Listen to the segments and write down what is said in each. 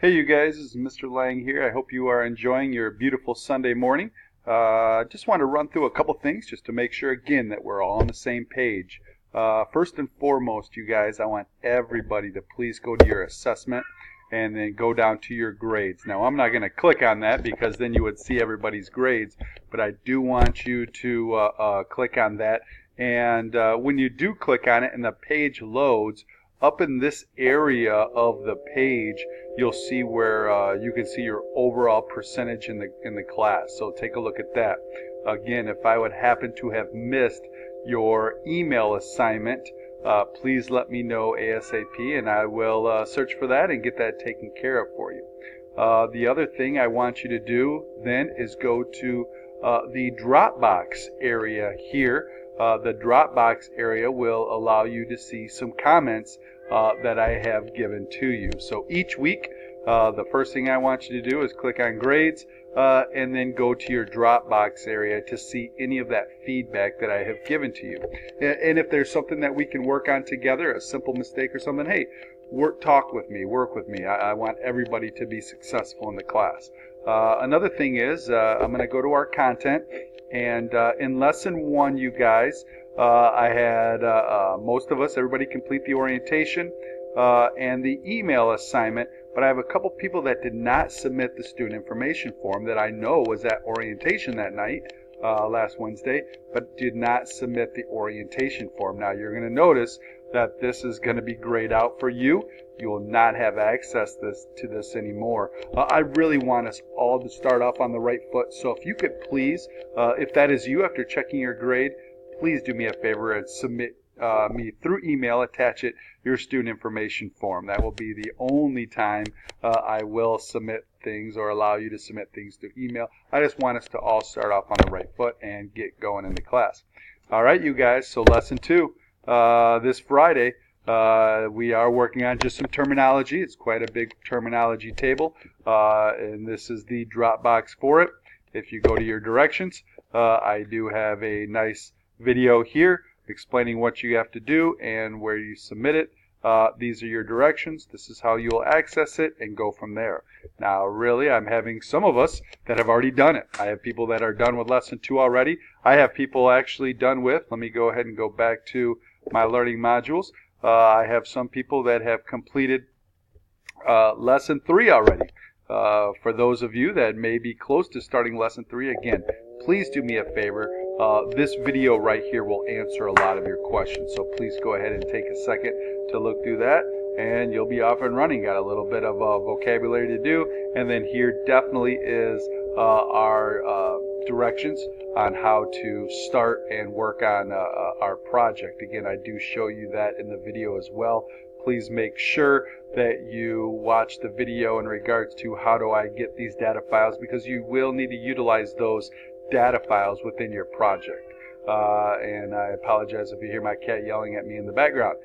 Hey you guys, this is Mr. Lang here. I hope you are enjoying your beautiful Sunday morning. Just want to run through a couple things just to make sure again that we're all on the same page. First and foremost, you guys, I want everybody to please go to your assessment and then go down to your grades. Now I'm not going to click on that because then you would see everybody's grades, but I do want you to click on that. And when you do click on it and the page loads, up in this area of the page, you'll see where you can see your overall percentage in the class. So take a look at that. Again, if I would happen to have missed your email assignment, please let me know ASAP, and I will search for that and get that taken care of for you. The other thing I want you to do then is go to the Dropbox area here. The Dropbox area will allow you to see some comments that I have given to you. So each week, the first thing I want you to do is click on grades and then go to your Dropbox area to see any of that feedback that I have given to you. And if there's something that we can work on together, a simple mistake or something, hey, talk with me, work with me. I want everybody to be successful in the class. Another thing is I'm going to go to our content. And in lesson 1, you guys, I had most of us, everybody complete the orientation and the email assignment, but I have a couple people that did not submit the student information form that I know was at orientation that night, last Wednesday, but did not submit the orientation form. Now you're going to notice that this is going to be grayed out for you. You will not have access to this anymore. I really want us all to start off on the right foot. So if you could please, if that is you after checking your grade, please do me a favor and submit me through email, attach your student information form. That will be the only time I will submit things or allow you to submit things through email. I just want us to all start off on the right foot and get going in the class. All right, you guys, so lesson 2, this Friday, we are working on just some terminology. It's quite a big terminology table, and this is the Dropbox for it. If you go to your directions, I do have a nice video here explaining what you have to do and where you submit it. These are your directions. This is how you'll access it and go from there. Now, really, I'm having some of us that have already done it. I have people that are done with lesson 2 already. I have people actually done with, let me go ahead and go back to my learning modules. I have some people that have completed lesson 3 already. For those of you that may be close to starting lesson 3, again, please do me a favor. This video right here will answer a lot of your questions. So please go ahead and take a second to look through that, and you'll be off and running. Got a little bit of vocabulary to do, and then here definitely is our directions on how to start and work on our project. Again, I do show you that in the video as well. Please make sure that you watch the video in regards to how do I get these data files, because you will need to utilize those data files within your project. And I apologize if you hear my cat yelling at me in the background.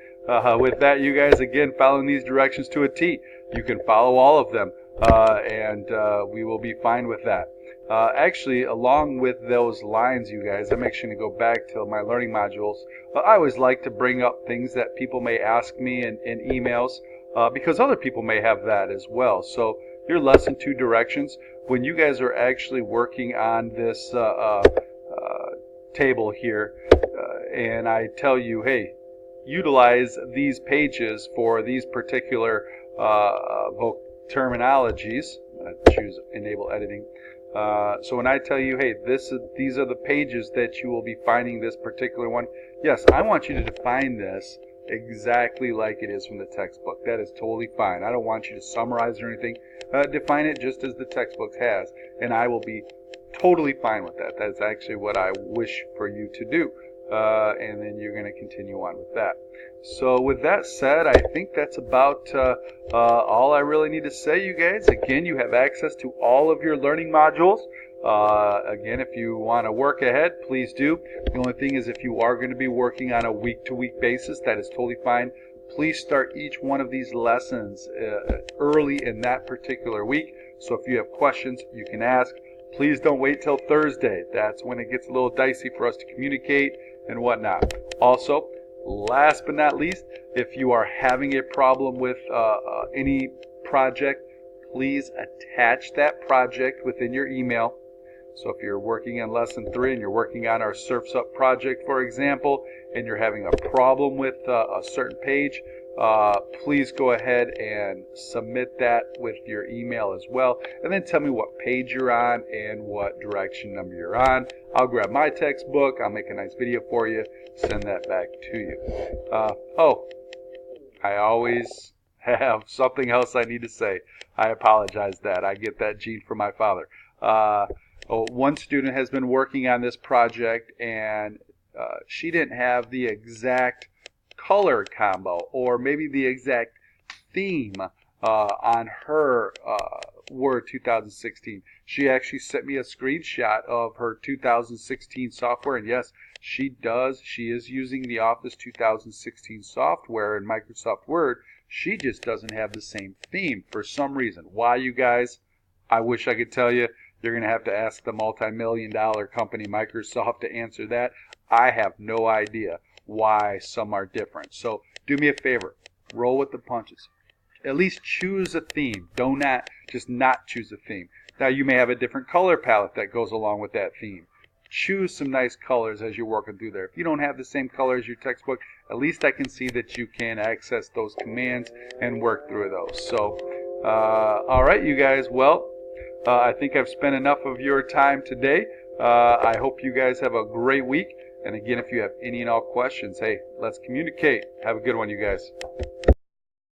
With that, you guys, again, following these directions to a T. You can follow all of them, and we will be fine with that. Actually, along with those lines, you guys, I'm actually going to go back to my learning modules. I always like to bring up things that people may ask me in emails, because other people may have that as well. So your lesson 2 directions, when you guys are actually working on this table here, and I tell you, hey, utilize these pages for these particular terminologies. I'm going to choose Enable Editing. So when I tell you, hey, these are the pages that you will be finding this particular one, yes, I want you to define this exactly like it is from the textbook. That is totally fine. I don't want you to summarize or anything. Define it just as the textbook has, and I will be totally fine with that. That's actually what I wish for you to do. And then you're going to continue on with that. So with that said, I think that's about all I really need to say, you guys. Again, you have access to all of your learning modules. Again, if you want to work ahead, please do. The only thing is, if you are going to be working on a week-to-week basis, that is totally fine. Please start each one of these lessons early in that particular week. So if you have questions, you can ask. Please don't wait till Thursday. That's when it gets a little dicey for us to communicate and whatnot. Also, last but not least, if you are having a problem with any project, please attach that project within your email. So if you're working on lesson 3 and you're working on our Surfs Up project, for example, and you're having a problem with a certain page, please go ahead and submit that with your email as well. And then tell me what page you're on and what direction number you're on. I'll grab my textbook. I'll make a nice video for you. Send that back to you. I always have something else I need to say. I apologize that. I get that gene from my father. One student has been working on this project, and she didn't have the exact color combo or maybe the exact theme on her Word 2016. She actually sent me a screenshot of her 2016 software, and yes, she does. She is using the Office 2016 software in Microsoft Word. She just doesn't have the same theme for some reason. Why, you guys? I wish I could tell you. You're going to have to ask the multi-million-dollar company Microsoft to answer that. I have no idea why some are different. So do me a favor. Roll with the punches. At least choose a theme. Do not just not choose a theme. Now, you may have a different color palette that goes along with that theme. Choose some nice colors as you're working through there. If you don't have the same color as your textbook, at least I can see that you can access those commands and work through those. So, all right, you guys. Well, I think I've spent enough of your time today. I hope you guys have a great week. And again, if you have any and all questions, hey, let's communicate. Have a good one, you guys.